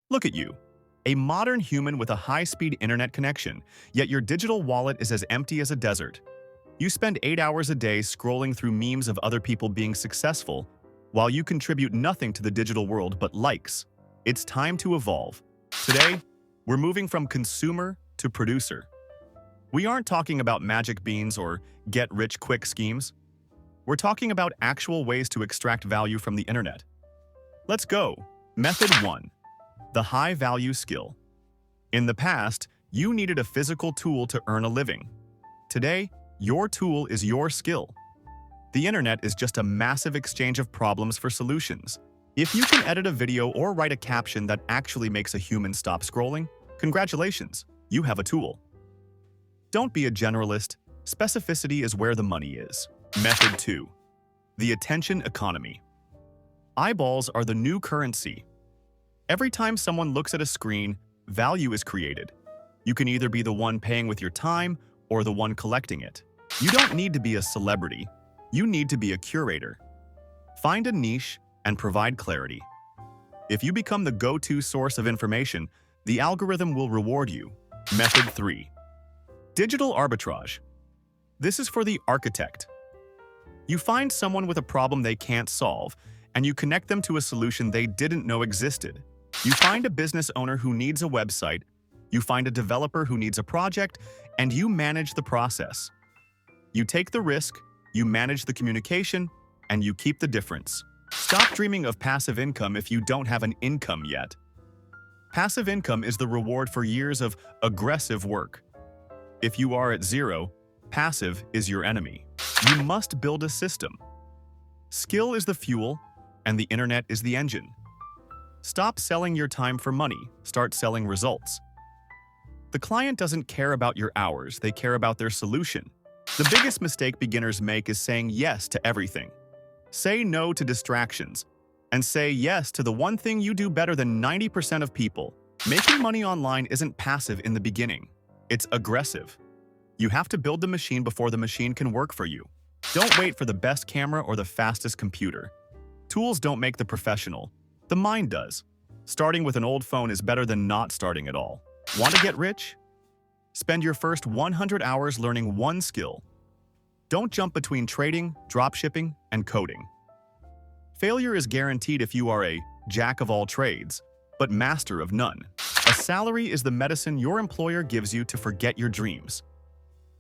Look at you, a modern human with a high-speed internet connection, yet your digital wallet is as empty as a desert. You spend 8 hours a day scrolling through memes of other people being successful, while you contribute nothing to the digital world but likes. It's time to evolve. Today, we're moving from consumer to producer. We aren't talking about magic beans or get-rich-quick schemes. We're talking about actual ways to extract value from the internet. Let's go. Method 1. The high-value skill. In the past, you needed a physical tool to earn a living. Today, your tool is your skill. The internet is just a massive exchange of problems for solutions. If you can edit a video or write a caption that actually makes a human stop scrolling, congratulations, you have a tool. Don't be a generalist. Specificity is where the money is. Method 2. The attention economy. Eyeballs are the new currency. Every time someone looks at a screen, value is created. You can either be the one paying with your time or the one collecting it. You don't need to be a celebrity. You need to be a curator. Find a niche and provide clarity. If you become the go-to source of information, the algorithm will reward you. Method 3. Digital arbitrage. This is for the architect. You find someone with a problem they can't solve, and you connect them to a solution they didn't know existed. You find a business owner who needs a website, you find a developer who needs a project, and you manage the process. You take the risk, you manage the communication, and you keep the difference. Stop dreaming of passive income if you don't have an income yet. Passive income is the reward for years of aggressive work. If you are at zero, passive is your enemy. You must build a system. Skill is the fuel, and the internet is the engine. Stop selling your time for money, start selling results. The client doesn't care about your hours, they care about their solution. The biggest mistake beginners make is saying yes to everything. Say no to distractions, and say yes to the one thing you do better than 90% of people. Making money online isn't passive in the beginning, it's aggressive. You have to build the machine before the machine can work for you. Don't wait for the best camera or the fastest computer. Tools don't make the professional. The mind does. Starting with an old phone is better than not starting at all. Want to get rich? Spend your first 100 hours learning one skill. Don't jump between trading, dropshipping, and coding. Failure is guaranteed if you are a jack of all trades, but master of none. A salary is the medicine your employer gives you to forget your dreams.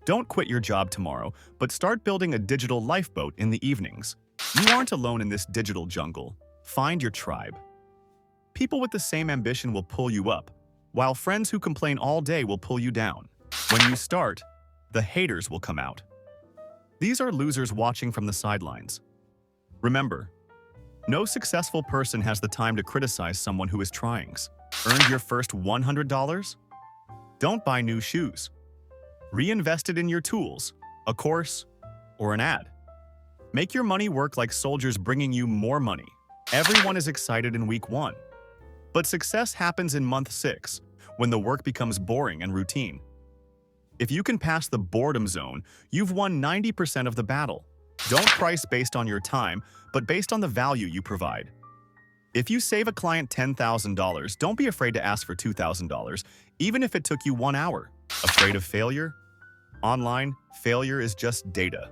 Don't quit your job tomorrow, but start building a digital lifeboat in the evenings. You aren't alone in this digital jungle. Find your tribe. People with the same ambition will pull you up, while friends who complain all day will pull you down. When you start, the haters will come out. These are losers watching from the sidelines. Remember, no successful person has the time to criticize someone who is trying. Earned your first $100? Don't buy new shoes. Reinvest it in your tools, a course, or an ad. Make your money work like soldiers bringing you more money. Everyone is excited in week 1. But success happens in month 6, when the work becomes boring and routine. If you can pass the boredom zone, you've won 90% of the battle. Don't price based on your time, but based on the value you provide. If you save a client $10,000, don't be afraid to ask for $2,000, even if it took you 1 hour. Afraid of failure? Online, failure is just data.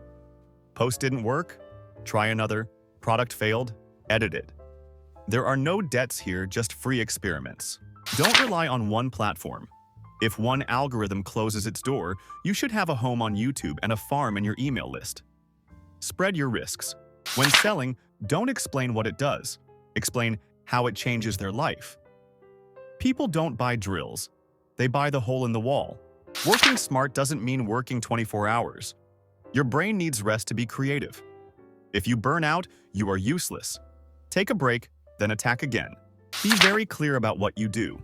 Post didn't work? Try another. Product failed? Edit it. There are no debts here, just free experiments. Don't rely on one platform. If one algorithm closes its door, you should have a home on YouTube and a farm in your email list. Spread your risks. When selling, don't explain what it does. Explain how it changes their life. People don't buy drills. They buy the hole in the wall. Working smart doesn't mean working 24 hours. Your brain needs rest to be creative. If you burn out, you are useless. Take a break, then attack again. Be very clear about what you do.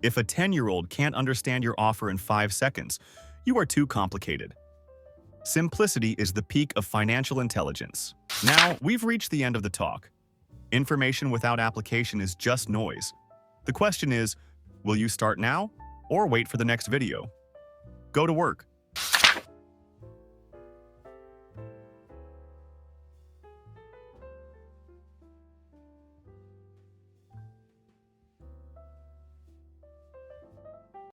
If a 10-year-old can't understand your offer in 5 seconds, you are too complicated. Simplicity is the peak of financial intelligence. Now, we've reached the end of the talk. Information without application is just noise. The question is, will you start now or wait for the next video? Go to work.